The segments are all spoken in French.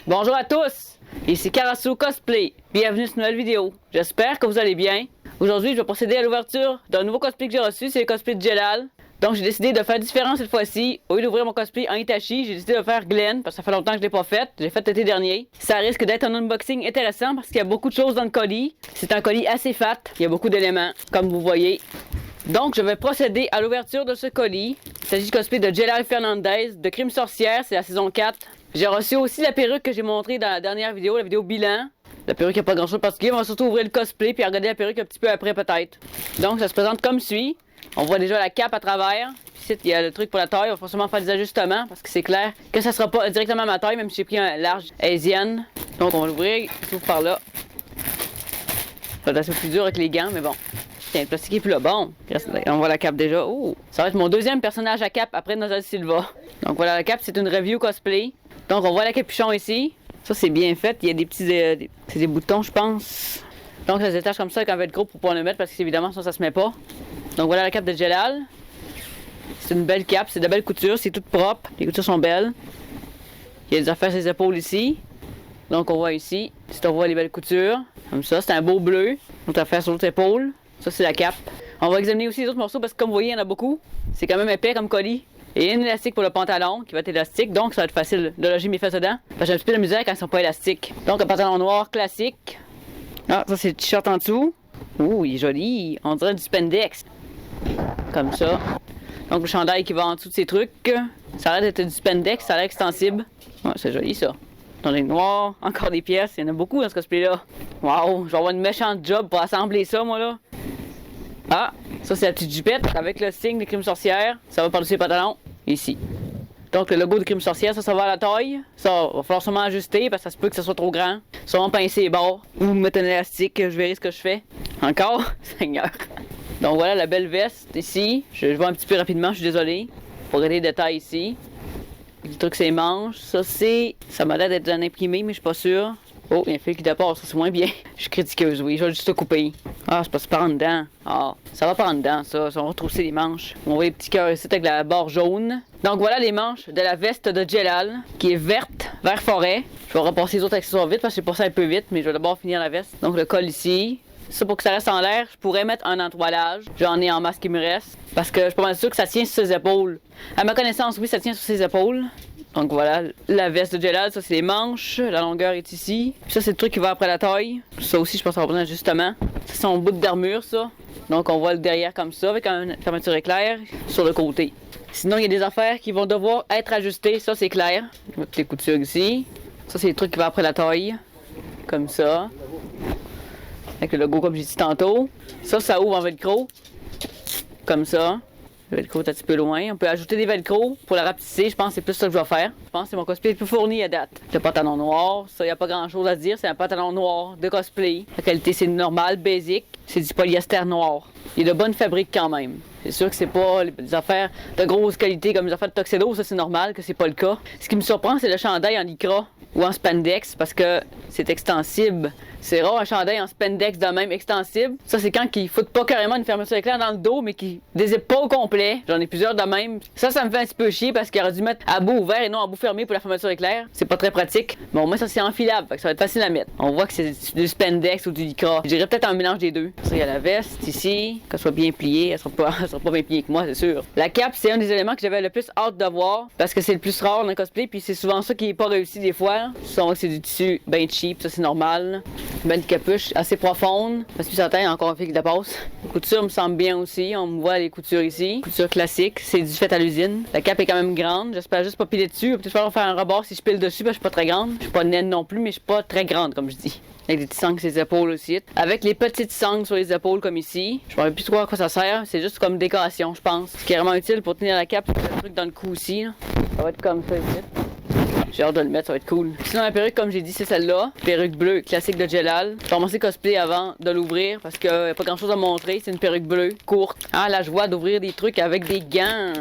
Bonjour à tous, ici Karasu Cosplay, bienvenue sur une nouvelle vidéo. J'espère que vous allez bien. Aujourd'hui, je vais procéder à l'ouverture d'un nouveau cosplay que j'ai reçu, c'est le cosplay de Jelal. Donc j'ai décidé de faire différent cette fois-ci. Au lieu d'ouvrir mon cosplay en Itachi, j'ai décidé de faire Glenn, parce que ça fait longtemps que je l'ai pas fait. J'ai fait l'été dernier. Ça risque d'être un unboxing intéressant parce qu'il y a beaucoup de choses dans le colis. C'est un colis assez fat, il y a beaucoup d'éléments, comme vous voyez. Donc je vais procéder à l'ouverture de ce colis. Il s'agit du cosplay de Jelal Fernandez, de Crime Sorcière, c'est la saison 4. J'ai reçu aussi la perruque que j'ai montrée dans la dernière vidéo, la vidéo bilan. La perruque n'a pas grand chose de particulier, on va surtout ouvrir le cosplay puis regarder la perruque un petit peu après peut-être. Donc ça se présente comme suit. On voit déjà la cape à travers. Puis ici, il y a le truc pour la taille, on va forcément faire des ajustements parce que c'est clair que ça sera pas directement ma taille, même si j'ai pris un large Asian. Donc on va l'ouvrir, il s'ouvre par là. Ça va être un peu plus dur avec les gants, mais bon. Tiens, le plastique est plus là. Bon, on voit la cape déjà. Oh, ça va être mon deuxième personnage à cape après Nozel Silva. Donc voilà, la cape, c'est une review cosplay. Donc on voit la capuchon ici. Ça, c'est bien fait. Il y a des petits c'est des boutons, je pense. Donc ça se détache comme ça avec un velcro pour pouvoir le mettre parce que évidemment, ça se met pas. Donc voilà la cape de Jelal. C'est une belle cape, c'est de belles coutures, c'est tout propre. Les coutures sont belles. Il y a des affaires sur les épaules ici. Donc on voit ici, si on voit les belles coutures. Comme ça, c'est un beau bleu. Autre affaire sur l'autre épaule. Ça, c'est la cape. On va examiner aussi les autres morceaux parce que comme vous voyez, il y en a beaucoup. C'est quand même épais comme colis. Et un élastique pour le pantalon qui va être élastique, donc ça va être facile de loger mes fesses dedans. Parce que j'ai un petit peu de misère quand ils sont pas élastiques. Donc un pantalon noir classique. Ah, ça c'est le t-shirt en dessous. Ouh, il est joli. On dirait du spandex. Comme ça. Donc le chandail qui va en dessous de ces trucs. Ça a l'air d'être du spandex, ça a l'air extensible. Ouais, c'est joli ça. Dans les noirs, encore des pièces, il y en a beaucoup dans ce cosplay-là. Waouh, je vais avoir une méchante job pour assembler ça, moi là. Ah, ça c'est la petite jupette avec le signe de Crime Sorcière. Ça va par-dessus les pantalons, ici. Donc le logo de Crime Sorcière, ça va à la taille. Ça, va falloir sûrement ajuster parce que ça se peut que ça soit trop grand. Sûrement pincer les bords ou mettre un élastique, je verrai ce que je fais. Encore? Seigneur. Donc voilà la belle veste ici. Je vois un petit peu rapidement, je suis désolé. Pour regarder les détails ici. Le truc c'est les manches. Ça m'a l'air d'être un imprimé, mais je suis pas sûr. Oh, il y a un fil qui dépasse, ça c'est moins bien. Je suis critiqueuse, oui, je vais juste te couper. Ah, c'est pas par en dedans. Ah, ça va par en dedans, ça. On va retrousser les manches. On voit les petits cœurs ici avec la barre jaune. Donc voilà les manches de la veste de Jelal, qui est verte, vert forêt. Je vais repasser les autres accessoires vite parce que j'ai passé un peu vite, mais je vais d'abord finir la veste. Donc le col ici. Ça, pour que ça reste en l'air, je pourrais mettre un entoilage. J'en ai en masse qui me reste. Parce que je suis pas mal sûr que ça tient sur ses épaules. À ma connaissance, oui, ça tient sur ses épaules. Donc voilà, la veste de Jelal, ça c'est les manches, la longueur est ici. Puis ça c'est le truc qui va après la taille. Ça aussi je pense avoir besoin d'ajustement. C'est son bout d'armure ça. Donc on voit le derrière comme ça avec une fermeture éclair sur le côté. Sinon il y a des affaires qui vont devoir être ajustées, ça c'est clair. On va mettre les coutures ici. Ça c'est le truc qui va après la taille. Comme ça. Avec le logo comme j'ai dit tantôt. Ça ouvre en velcro. Comme ça. Le velcro est un petit peu loin. On peut ajouter des velcro pour la rapetisser. Je pense que c'est plus ça que je vais faire. Je pense que c'est mon cosplay le plus fourni à date. Le pantalon noir, ça, il n'y a pas grand chose à dire. C'est un pantalon noir de cosplay. La qualité, c'est normal, basic. C'est du polyester noir. Il est de bonne fabrique quand même. C'est sûr que c'est pas des affaires de grosse qualité comme les affaires de Tuxedo. Ça, c'est normal que c'est pas le cas. Ce qui me surprend, c'est le chandail en lycra ou en spandex parce que c'est extensible. C'est rare un chandail en spandex de même extensible. Ça, c'est quand ils foutent pas carrément une fermeture éclair dans le dos, mais qui dézippent pas au complet. J'en ai plusieurs de même. Ça me fait un petit peu chier parce qu'il aurait dû mettre à bout ouvert et non à bout fermé pour la fermeture éclair. C'est pas très pratique. Mais au moins, ça c'est enfilable. Fait que ça va être facile à mettre. On voit que c'est du spandex ou du lycra. Je dirais peut-être un mélange des deux. Ça, il y a la veste ici, qu'elle soit bien pliée. Elle sera pas bien pliée que moi, c'est sûr. La cape, c'est un des éléments que j'avais le plus hâte de voir parce que c'est le plus rare dans le cosplay. Puis c'est souvent ça qui est pas réussi des fois. Ça, on voit que c'est du tissu bien cheap. Ça, c'est normal. Une capuche assez profonde. Parce que certains, il y a encore un fil qui dépasse. Les coutures me semblent bien aussi. On me voit les coutures ici. Couture classique. C'est du fait à l'usine. La cape est quand même grande. J'espère juste pas piler dessus. Peut-être falloir faire un rebord si je pile dessus parce que je suis pas très grande. Je suis pas naine non plus, mais je suis pas très grande comme je dis. Avec des petits sangles sur les épaules aussi. Avec les petites sangles sur les épaules comme ici. Je ne sais plus trop à quoi ça sert. C'est juste comme décoration, je pense. Ce qui est vraiment utile pour tenir la cape, c'est le truc dans le cou aussi. Là. Ça va être comme ça ici. J'ai hâte de le mettre, ça va être cool. Sinon, la perruque, comme j'ai dit, c'est celle-là. Perruque bleue classique de Jelal. J'ai commencé cosplay avant de l'ouvrir parce qu'il n'y a pas grand-chose à montrer. C'est une perruque bleue, courte. Ah, la joie d'ouvrir des trucs avec des gants.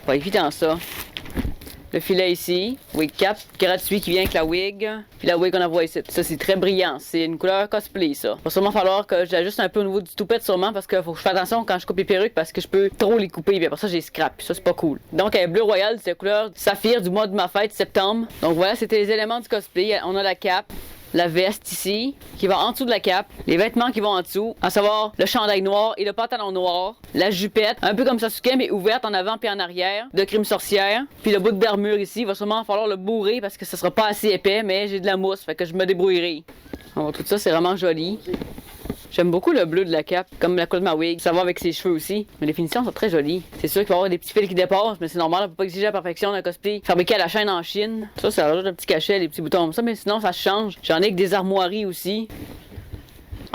Pas évident, ça. le filet ici, wig cap, gratuit qui vient avec la wig, puis la wig on envoie ici. Ça c'est très brillant, c'est une couleur cosplay ça. Va sûrement falloir que j'ajuste un peu au niveau du toupette sûrement parce qu'il faut que je fasse attention quand je coupe les perruques parce que je peux trop les couper, puis après ça j'ai scrap, puis ça c'est pas cool. Donc bleu royal, c'est la couleur saphir du mois de ma fête, septembre. Donc voilà, c'était les éléments du cosplay. On a la cape, la veste ici, qui va en dessous de la cape, les vêtements qui vont en dessous, à savoir le chandail noir et le pantalon noir, la jupette, un peu comme Sasuke, mais ouverte en avant puis en arrière, de crime sorcière, puis le bout d'armure ici, il va sûrement falloir le bourrer parce que ça sera pas assez épais, mais j'ai de la mousse, fait que je me débrouillerai. Alors, tout ça, c'est vraiment joli. J'aime beaucoup le bleu de la cape, comme la couleur de ma wig. Ça va avec ses cheveux aussi. Mais les finitions sont très jolies. C'est sûr qu'il va y avoir des petits fils qui dépassent, mais c'est normal. On peut pas exiger la perfection d'un cosplay fabriqué à la chaîne en Chine. Ça rajoute un petit cachet, les petits boutons comme ça, mais sinon ça change. J'en ai que des armoiries aussi.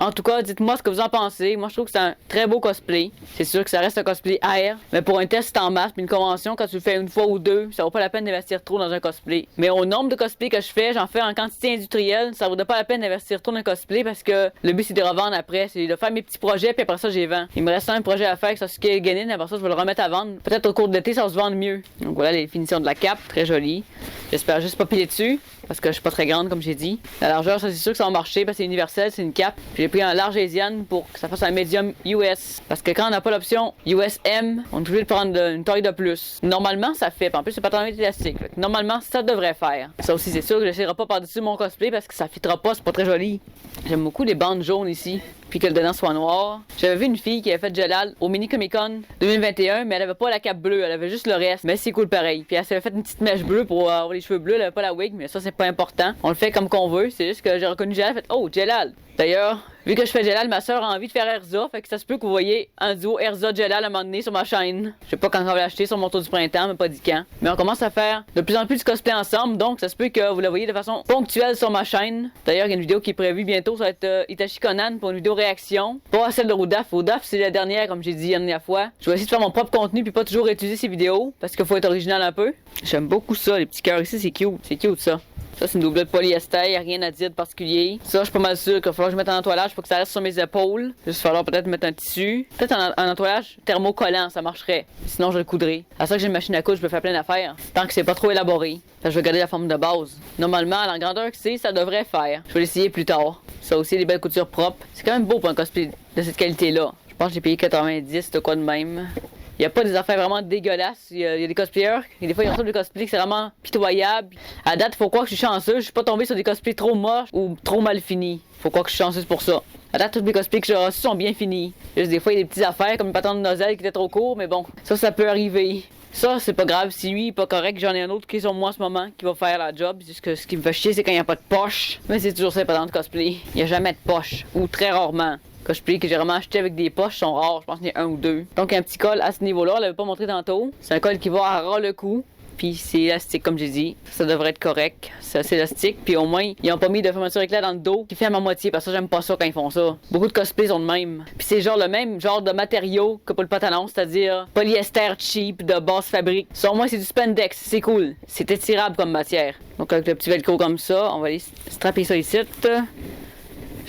En tout cas, dites-moi ce que vous en pensez. Moi, je trouve que c'est un très beau cosplay. C'est sûr que ça reste un cosplay AR. Mais pour un test en masse, puis une convention, quand tu le fais une fois ou deux, ça vaut pas la peine d'investir trop dans un cosplay. Mais au nombre de cosplays que je fais, j'en fais en quantité industrielle. Ça vaudrait pas la peine d'investir trop dans un cosplay parce que le but, c'est de revendre après. C'est de faire mes petits projets, puis après ça, j'ai vends. Il me reste un projet à faire avec Sasuke Genin. Après ça, je vais le remettre à vendre. Peut-être au cours de l'été, ça va se vendre mieux. Donc voilà les finitions de la cape. Très jolie. J'espère juste pas piler dessus. Parce que je suis pas très grande, comme j'ai dit. La largeur, ça c'est sûr que ça va marcher parce que c'est universel, c'est une cape. Puis j'ai pris un large Asian pour que ça fasse un médium US. Parce que quand on n'a pas l'option USM, on est obligé de prendre une taille de plus. Normalement, ça fait. En plus, c'est pas tant élastique. Normalement, ça devrait faire. Ça aussi, c'est sûr que je l'essayerai pas par-dessus mon cosplay parce que ça fitera pas, c'est pas très joli. J'aime beaucoup les bandes jaunes ici. Puis que le dedans soit noir. J'avais vu une fille qui avait fait Jelal au Mini Comic Con 2021, mais elle avait pas la cape bleue, elle avait juste le reste. Mais c'est cool pareil. Puis elle s'avait fait une petite mèche bleue pour avoir les cheveux bleus, elle avait pas la wig, mais ça c'est pas important. On le fait comme qu'on veut, c'est juste que j'ai reconnu Jelal, fait oh Jelal. D'ailleurs, vu que je fais Jelal, ma soeur a envie de faire Erza, fait que ça se peut que vous voyez un duo Erza Jelal à un moment donné sur ma chaîne. Je sais pas quand on va l'acheter sur mon tour du printemps, mais pas dit quand. Mais on commence à faire de plus en plus de cosplay ensemble, donc ça se peut que vous la voyez de façon ponctuelle sur ma chaîne. D'ailleurs, il y a une vidéo qui est prévue bientôt, ça va être Itachi Conan pour une vidéo réaction. Pas celle de Rodaf. Rodaf, c'est la dernière, comme j'ai dit la dernière fois. Je vais essayer de faire mon propre contenu puis pas toujours utiliser ces vidéos parce qu'il faut être original un peu. J'aime beaucoup ça, les petits cœurs ici, c'est cute. C'est cute ça. Ça, c'est une doublette polyester, y a rien à dire de particulier. Ça, je suis pas mal sûr qu'il va falloir que je mette un entoilage pour que ça reste sur mes épaules. Juste falloir peut-être mettre un tissu. Peut-être un entoilage thermocollant, ça marcherait. Sinon, je le coudrais. À ça que j'ai une machine à coudre, je peux faire plein d'affaires. Tant que c'est pas trop élaboré. Je vais garder la forme de base. Normalement, à la grandeur que c'est, ça devrait faire. Je vais l'essayer plus tard. Ça aussi, des belles coutures propres. C'est quand même beau pour un cosplay de cette qualité-là. Je pense que j'ai payé 90, de quoi de même. Il n'y a pas des affaires vraiment dégueulasses. Il y a des cosplayers. Et des fois, ils reçoivent des cosplays que c'est vraiment pitoyable. À date, faut croire que je suis chanceux. Je suis pas tombé sur des cosplays trop moches ou trop mal finis. Faut croire que je suis chanceuse pour ça. À date, tous les cosplays que j'ai reçus sont bien finis. Juste des fois, il y a des petites affaires comme une patente de nozzle qui était trop court, mais bon, ça peut arriver. Ça, c'est pas grave. Si lui est pas correct, j'en ai un autre qui est sur moi en ce moment qui va faire la job. Juste que ce qui me fait chier, c'est quand il n'y a pas de poche. Mais c'est toujours ça, pas dans le cosplay. Il n'y a jamais de poche. Ou très rarement. Cosplay que j'ai vraiment acheté avec des poches sont rares, je pense qu'il y en a un ou deux. Donc un petit col à ce niveau-là, on l'avait pas montré tantôt. C'est un col qui va à ras le cou. Puis c'est élastique comme j'ai dit. Ça devrait être correct. C'est assez élastique. Puis au moins, ils ont pas mis de fermeture éclair dans le dos qui ferme à moitié. Parce que j'aime pas ça quand ils font ça. Beaucoup de cosplays sont de même. Puis c'est genre le même genre de matériau que pour le pantalon. C'est-à-dire polyester cheap de basse fabrique. Sur moi, c'est du spandex. C'est cool. C'est étirable comme matière. Donc avec le petit velcro comme ça, on va aller strapper ça ici.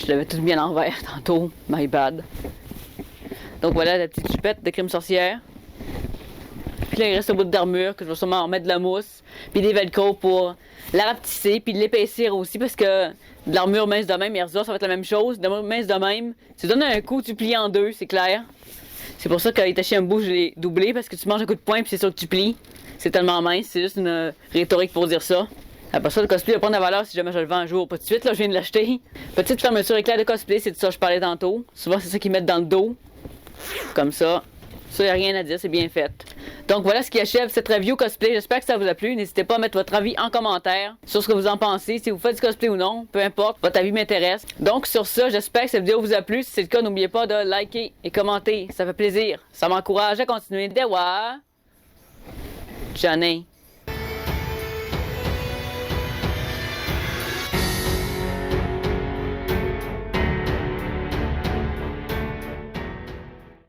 Je l'avais tout mis à l'envers tantôt. My bad. Donc voilà la petite chupette de crime sorcière. Puis là, il reste un bout d'armure que je vais sûrement en mettre de la mousse. Puis des velcro pour la rapetisser. Puis l'épaissir aussi parce que de l'armure mince de même, Erza, ça va être la même chose. De l'armure mince de même, tu donnes un coup, tu plies en deux, c'est clair. C'est pour ça qu'Itachi Umbu, je l'ai doublé parce que tu manges un coup de poing puis c'est sûr que tu plies. C'est tellement mince, c'est juste une rhétorique pour dire ça. Après ça, le cosplay va prendre la valeur si jamais je le vends un jour. Pas tout de suite, là, je viens de l'acheter. Petite fermeture éclair de cosplay, c'est de ça que je parlais tantôt. Souvent, c'est ça qu'ils mettent dans le dos. Comme ça. Ça, il n'y a rien à dire, c'est bien fait. Donc voilà ce qui achève cette review cosplay. J'espère que ça vous a plu. N'hésitez pas à mettre votre avis en commentaire sur ce que vous en pensez. Si vous faites du cosplay ou non, peu importe, votre avis m'intéresse. Donc sur ça, j'espère que cette vidéo vous a plu. Si c'est le cas, n'oubliez pas de liker et commenter. Ça fait plaisir. Ça m'encourage à continuer. Dewa! Johnny.